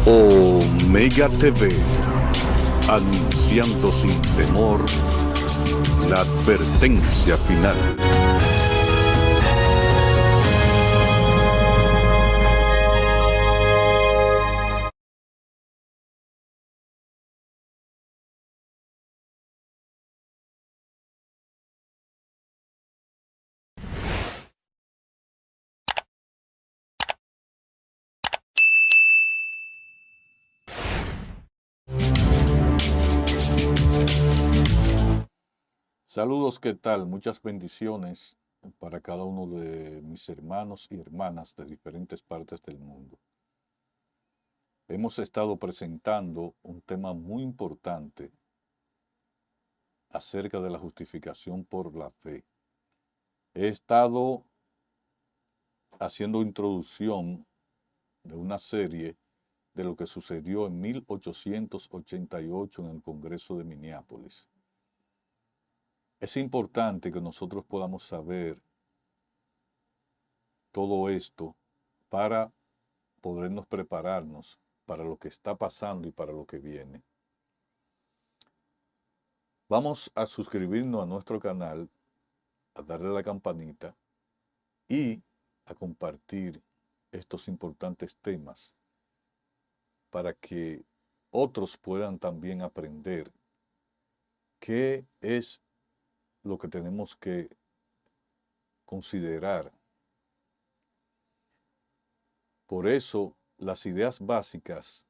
Omega TV, anunciando sin temor la advertencia final. Saludos, ¿qué tal? Muchas bendiciones para cada uno de mis hermanos y hermanas de diferentes partes del mundo. Hemos estado presentando un tema muy importante acerca de la justificación por la fe. He estado haciendo introducción de una serie de lo que sucedió en 1888 en el Congreso de Minneapolis. Es importante que nosotros podamos saber todo esto para podernos prepararnos para lo que está pasando y para lo que viene. Vamos a suscribirnos a nuestro canal, a darle a la campanita y a compartir estos importantes temas para que otros puedan también aprender qué es lo que tenemos que considerar. Por eso, las ideas básicas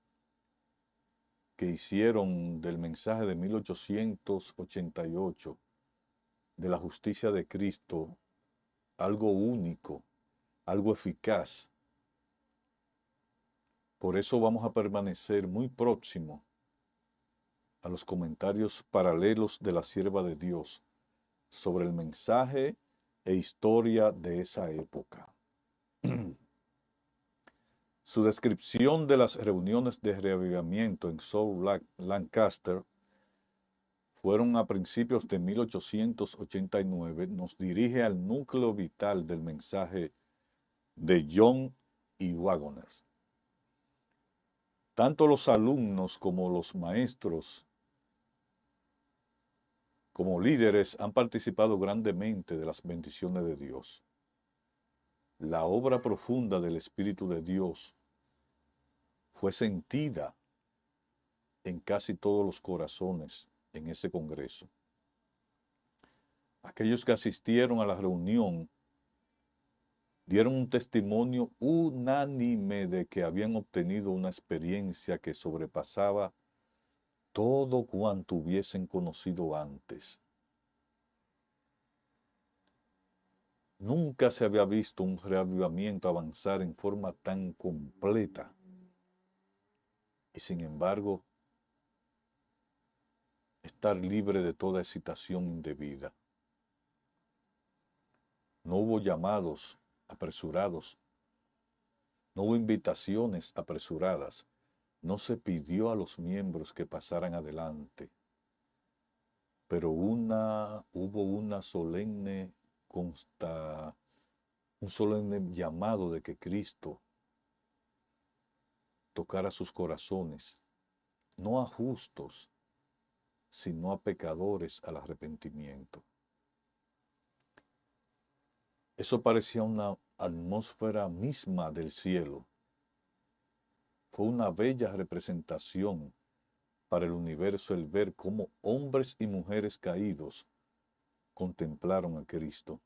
que hicieron del mensaje de 1888 de la justicia de Cristo algo único, algo eficaz. Por eso vamos a permanecer muy próximo a los comentarios paralelos de la sierva de Dios sobre el mensaje e historia de esa época. Su descripción de las reuniones de reavivamiento en South Lancaster fueron a principios de 1889, nos dirige al núcleo vital del mensaje de John y Waggoner. Tanto los alumnos como los maestros, como líderes, han participado grandemente de las bendiciones de Dios. La obra profunda del Espíritu de Dios fue sentida en casi todos los corazones en ese congreso. Aquellos que asistieron a la reunión dieron un testimonio unánime de que habían obtenido una experiencia que sobrepasaba todo cuanto hubiesen conocido antes. Nunca se había visto un reavivamiento avanzar en forma tan completa. Y sin embargo, estar libre de toda excitación indebida. No hubo llamados apresurados, no hubo invitaciones apresuradas, no se pidió a los miembros que pasaran adelante, pero hubo un solemne llamado de que Cristo tocara sus corazones, no a justos, sino a pecadores al arrepentimiento. Eso parecía una atmósfera misma del cielo. Fue una bella representación para el universo el ver cómo hombres y mujeres caídos contemplaron a Cristo.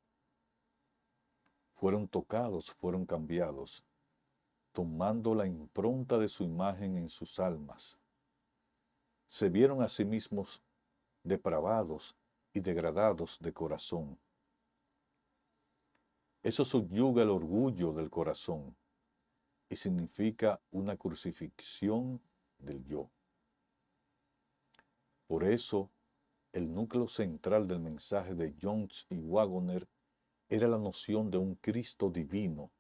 Fueron tocados, fueron cambiados, tomando la impronta de su imagen en sus almas. Se vieron a sí mismos depravados y degradados de corazón. Eso subyuga el orgullo del corazón y significa una crucifixión del yo. Por eso, el núcleo central del mensaje de Jones y Waggoner era la noción de un Cristo divino,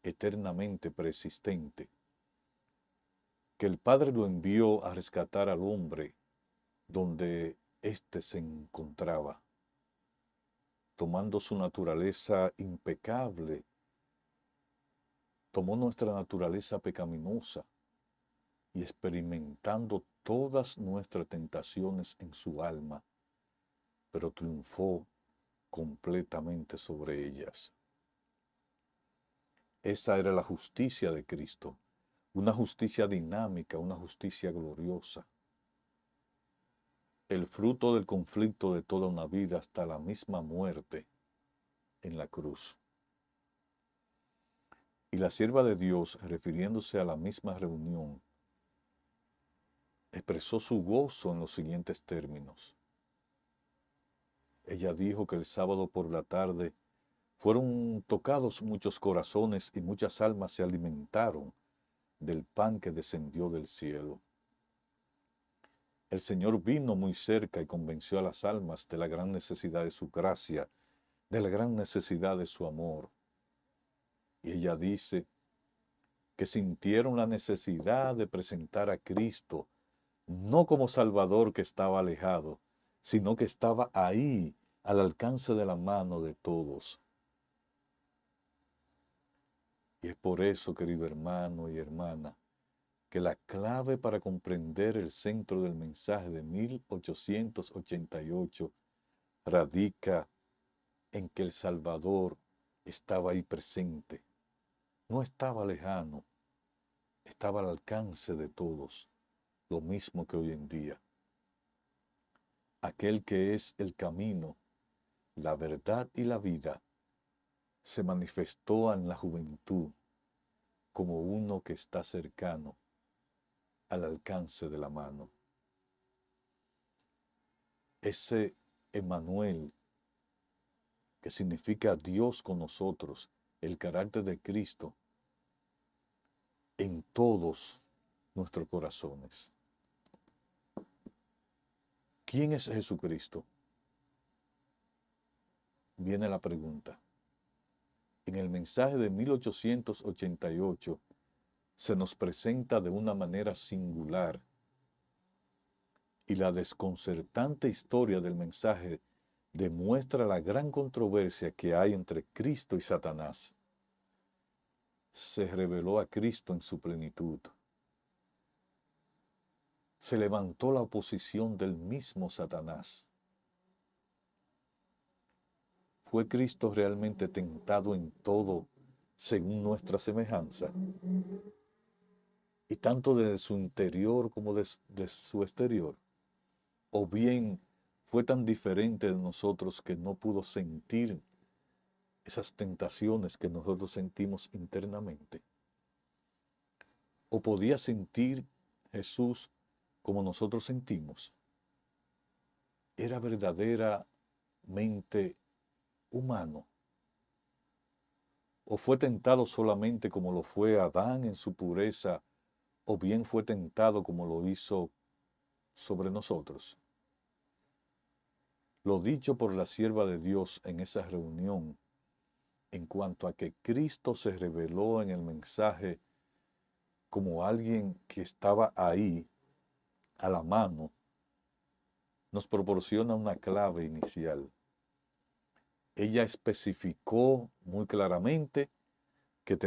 eternamente persistente, que el Padre lo envió a rescatar al hombre donde éste se encontraba, tomando su naturaleza impecable, tomó nuestra naturaleza pecaminosa y experimentando todas nuestras tentaciones en su alma, pero triunfó completamente sobre ellas. Esa era la justicia de Cristo, una justicia dinámica, una justicia gloriosa. El fruto del conflicto de toda una vida hasta la misma muerte en la cruz. Y la sierva de Dios, refiriéndose a la misma reunión, expresó su gozo en los siguientes términos. Ella dijo que el sábado por la tarde fueron tocados muchos corazones y muchas almas se alimentaron del pan que descendió del cielo. El Señor vino muy cerca y convenció a las almas de la gran necesidad de su gracia, de la gran necesidad de su amor. Y ella dice que sintieron la necesidad de presentar a Cristo, no como Salvador que estaba alejado, sino que estaba ahí, al alcance de la mano de todos. Y es por eso, querido hermano y hermana, que la clave para comprender el centro del mensaje de 1888 radica en que el Salvador estaba ahí presente, no estaba lejano, estaba al alcance de todos, lo mismo que hoy en día. Aquel que es el camino, la verdad y la vida, se manifestó en la juventud como uno que está cercano, al alcance de la mano. Ese Emmanuel, que significa Dios con nosotros, el carácter de Cristo, en todos nuestros corazones. ¿Quién es Jesucristo? Viene la pregunta. En el mensaje de 1888 se nos presenta de una manera singular y la desconcertante historia del mensaje demuestra la gran controversia que hay entre Cristo y Satanás. Se reveló a Cristo en su plenitud. Se levantó la oposición del mismo Satanás. ¿Fue Cristo realmente tentado en todo según nuestra semejanza? Y tanto desde su interior como de su exterior. ¿O bien fue tan diferente de nosotros que no pudo sentir esas tentaciones que nosotros sentimos internamente? ¿O podía sentir Jesús como nosotros sentimos? ¿Era verdaderamente humano? ¿O fue tentado solamente como lo fue Adán en su pureza, o bien fue tentado como lo hizo sobre nosotros? Lo dicho por la sierva de Dios en esa reunión, en cuanto a que Cristo se reveló en el mensaje como alguien que estaba ahí, a la mano, nos proporciona una clave inicial. Ella especificó muy claramente que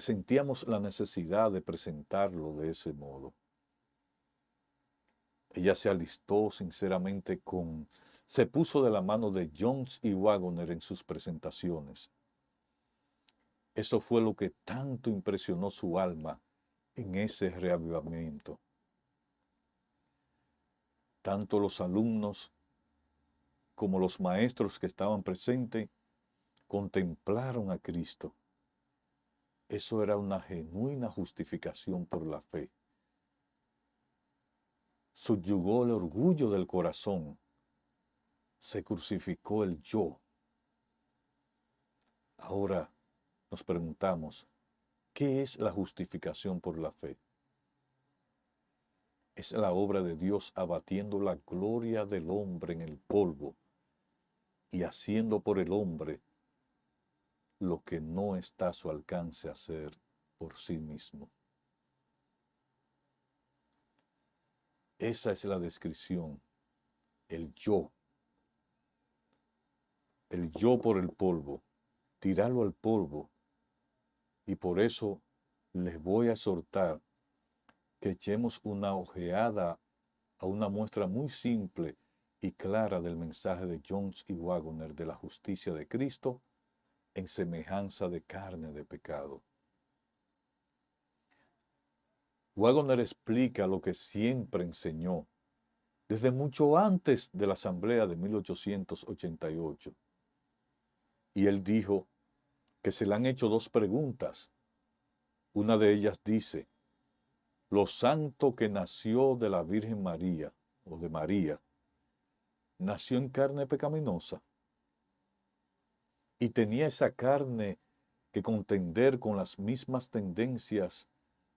sentíamos la necesidad de presentarlo de ese modo. Ella se alistó sinceramente se puso de la mano de Jones y Wagoner en sus presentaciones. Eso fue lo que tanto impresionó su alma en ese reavivamiento. Tanto los alumnos como los maestros que estaban presentes contemplaron a Cristo. Eso era una genuina justificación por la fe. Subyugó el orgullo del corazón. Se crucificó el yo. Ahora nos preguntamos, ¿qué es la justificación por la fe? Es la obra de Dios abatiendo la gloria del hombre en el polvo y haciendo por el hombre lo que no está a su alcance hacer por sí mismo. Esa es la descripción, el yo por el polvo, tirarlo al polvo, y por eso les voy a exhortar que echemos una ojeada a una muestra muy simple y clara del mensaje de Jones y Waggoner de la justicia de Cristo en semejanza de carne de pecado. Waggoner explica lo que siempre enseñó desde mucho antes de la Asamblea de 1888. Y él dijo que se le han hecho dos preguntas. Una de ellas dice: ¿lo santo que nació de la Virgen María o de María nació en carne pecaminosa? Y tenía esa carne que contender con las mismas tendencias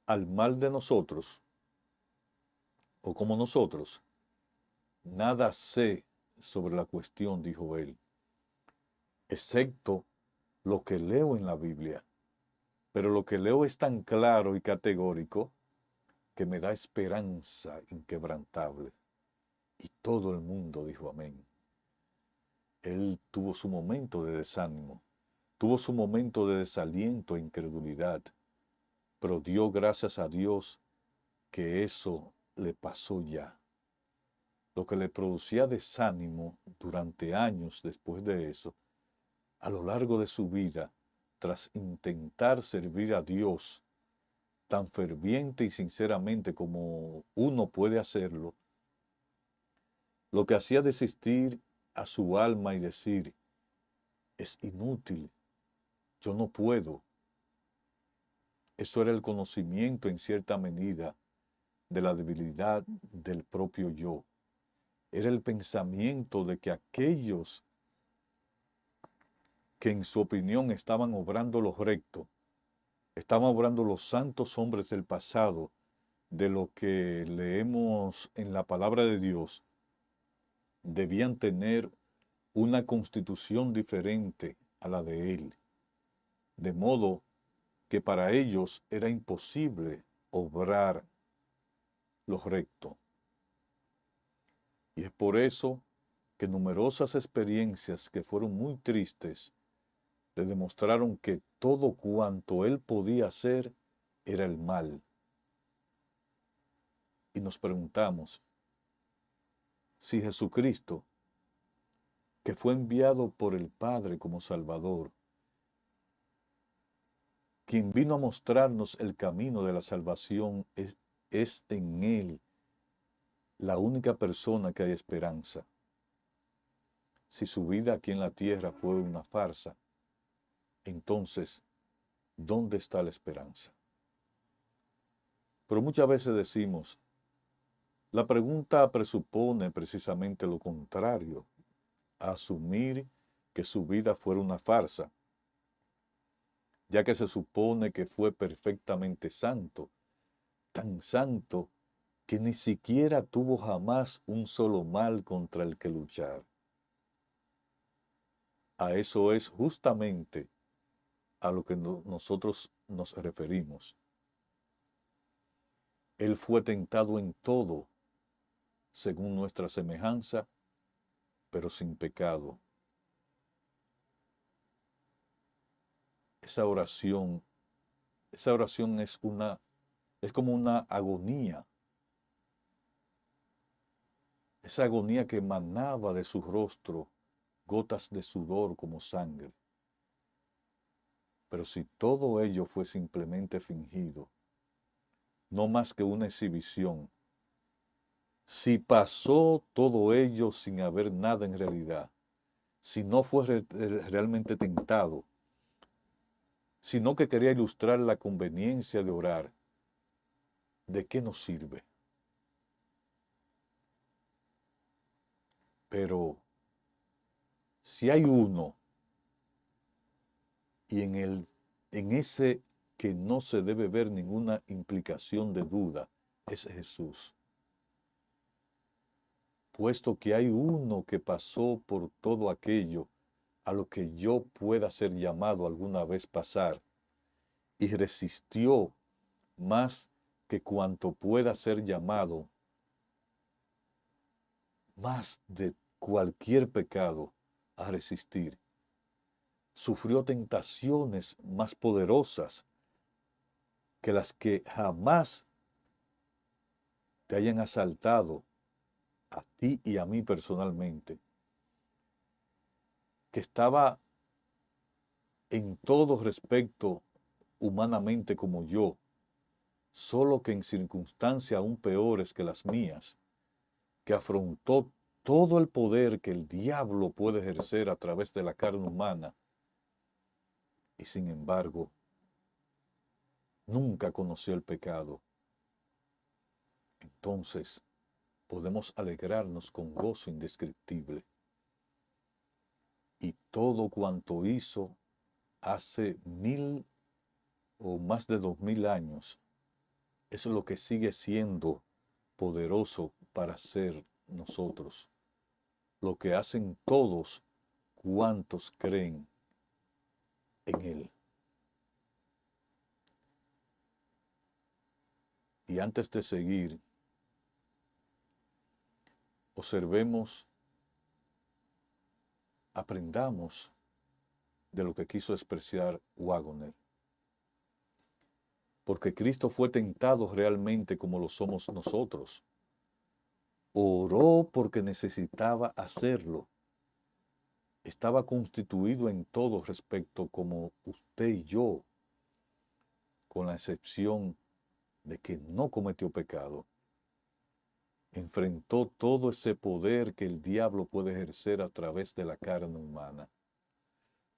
al mal de nosotros, o como nosotros. Nada sé sobre la cuestión, dijo él, excepto lo que leo en la Biblia. Pero lo que leo es tan claro y categórico que me da esperanza inquebrantable. Y todo el mundo dijo amén. Él tuvo su momento de desánimo, tuvo su momento de desaliento e incredulidad, pero dio gracias a Dios que eso le pasó ya. Lo que le producía desánimo durante años después de eso, a lo largo de su vida, tras intentar servir a Dios tan ferviente y sinceramente como uno puede hacerlo, lo que hacía desistir a su alma y decir: es inútil, yo no puedo. Eso era el conocimiento en cierta medida de la debilidad del propio yo. Era el pensamiento de que aquellos que en su opinión estaban obrando lo recto, estaban obrando los santos hombres del pasado, de lo que leemos en la palabra de Dios, debían tener una constitución diferente a la de él, de modo que para ellos era imposible obrar lo recto. Y es por eso que numerosas experiencias que fueron muy tristes le demostraron que todo cuanto él podía hacer era el mal. Y nos preguntamos si Jesucristo, que fue enviado por el Padre como Salvador, quien vino a mostrarnos el camino de la salvación, es en Él la única persona que hay esperanza. Si su vida aquí en la tierra fue una farsa, entonces, ¿dónde está la esperanza? Pero muchas veces decimos, la pregunta presupone precisamente lo contrario, asumir que su vida fuera una farsa, ya que se supone que fue perfectamente santo, tan santo que ni siquiera tuvo jamás un solo mal contra el que luchar. A eso es justamente a lo que nosotros nos referimos. Él fue tentado en todo, según nuestra semejanza, pero sin pecado. Esa oración es como una agonía. Esa agonía que emanaba de su rostro gotas de sudor como sangre. Pero si todo ello fue simplemente fingido, no más que una exhibición, si pasó todo ello sin haber nada en realidad, si no fue realmente tentado, sino que quería ilustrar la conveniencia de orar, ¿de qué nos sirve? Pero si hay uno, y en ese que no se debe ver ninguna implicación de duda, es Jesús. Puesto que hay uno que pasó por todo aquello a lo que yo pueda ser llamado alguna vez pasar, y resistió más que cuanto pueda ser llamado, más de cualquier pecado a resistir. Sufrió tentaciones más poderosas que las que jamás te hayan asaltado a ti y a mí personalmente, que estaba en todo respecto humanamente como yo, solo que en circunstancias aún peores que las mías, que afrontó todo el poder que el diablo puede ejercer a través de la carne humana, y sin embargo, nunca conoció el pecado. Entonces, podemos alegrarnos con gozo indescriptible. Y todo cuanto hizo hace 1000 o más de 2000 años, es lo que sigue siendo poderoso para ser nosotros. Lo que hacen todos cuantos creen en Él. Y antes de seguir, observemos, aprendamos de lo que quiso expresar Waggoner. Porque Cristo fue tentado realmente como lo somos nosotros. Oró porque necesitaba hacerlo. Estaba constituido en todo respecto como usted y yo, con la excepción de que no cometió pecado. Enfrentó todo ese poder que el diablo puede ejercer a través de la carne humana.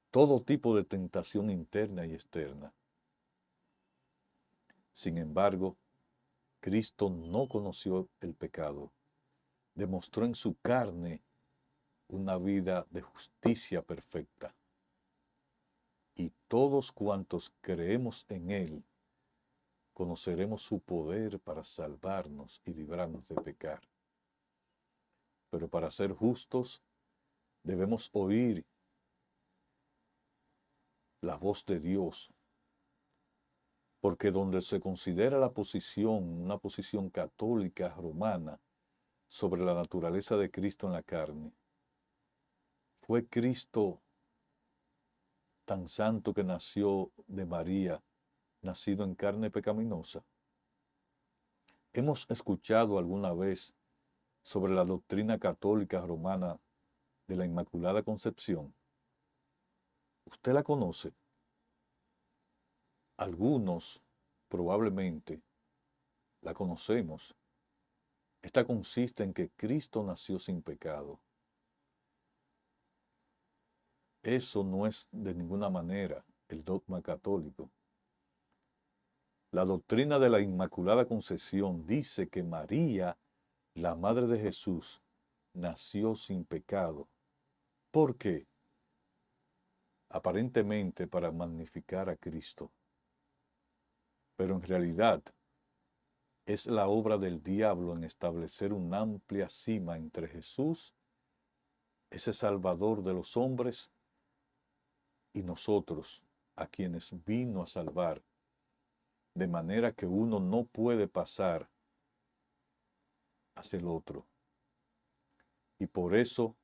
Todo tipo de tentación interna y externa. Sin embargo, Cristo no conoció el pecado. Demostró en su carne una vida de justicia perfecta. Y todos cuantos creemos en Él, conoceremos su poder para salvarnos y librarnos de pecar. Pero para ser justos, debemos oír la voz de Dios, porque donde se considera la posición, una posición católica romana, sobre la naturaleza de Cristo en la carne, ¿fue Cristo tan santo que nació de María, nacido en carne pecaminosa? ¿Hemos escuchado alguna vez sobre la doctrina católica romana de la Inmaculada Concepción? ¿Usted la conoce? Algunos probablemente la conocemos. Esta consiste en que Cristo nació sin pecado. Eso no es de ninguna manera el dogma católico. La doctrina de la Inmaculada Concepción dice que María, la Madre de Jesús, nació sin pecado. ¿Por qué? Aparentemente para magnificar a Cristo. Pero en realidad es la obra del diablo en establecer una amplia cima entre Jesús, ese Salvador de los hombres, y nosotros, a quienes vino a salvar, de manera que uno no puede pasar hacia el otro. Y por eso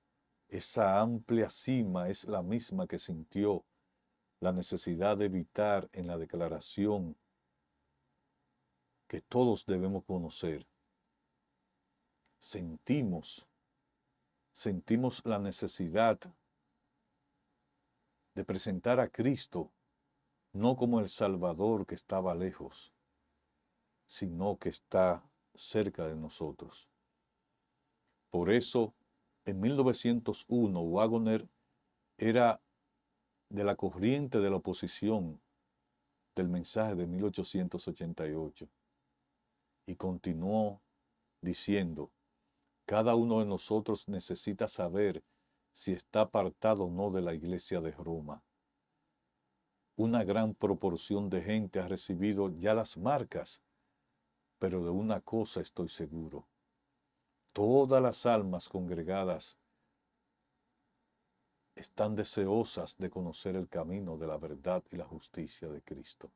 esa amplia cima es la misma que sintió la necesidad de evitar en la declaración que todos debemos conocer. Sentimos la necesidad de presentar a Cristo no como el Salvador que estaba lejos, sino que está cerca de nosotros. Por eso, en 1901, Waggoner era de la corriente de la oposición del mensaje de 1888 y continuó diciendo: cada uno de nosotros necesita saber si está apartado o no de la Iglesia de Roma. Una gran proporción de gente ha recibido ya las marcas, pero de una cosa estoy seguro: todas las almas congregadas están deseosas de conocer el camino de la verdad y la justicia de Cristo.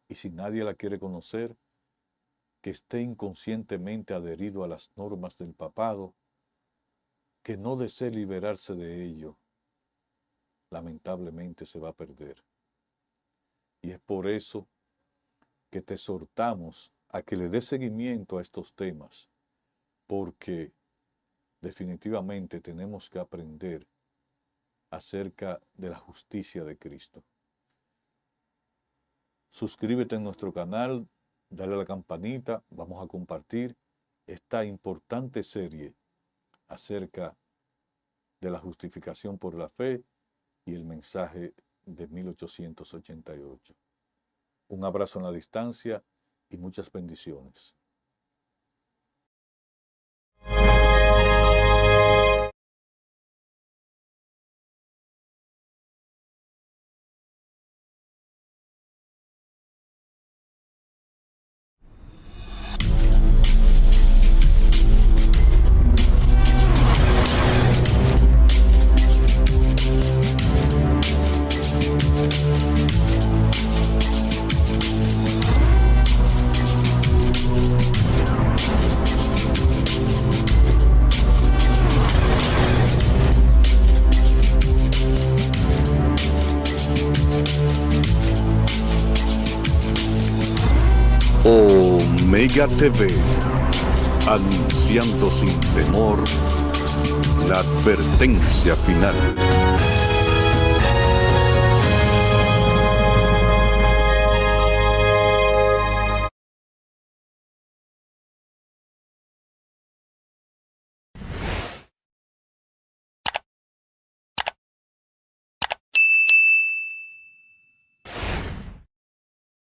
Y si nadie la quiere conocer, que esté inconscientemente adherido a las normas del papado, que no desee liberarse de ello, lamentablemente se va a perder. Y es por eso que te exhortamos a que le des seguimiento a estos temas, porque definitivamente tenemos que aprender acerca de la justicia de Cristo. Suscríbete en nuestro canal, dale a la campanita, vamos a compartir esta importante serie acerca de la justificación por la fe y el mensaje de 1888. Un abrazo en la distancia y muchas bendiciones. Omega TV, anunciando sin temor la advertencia final.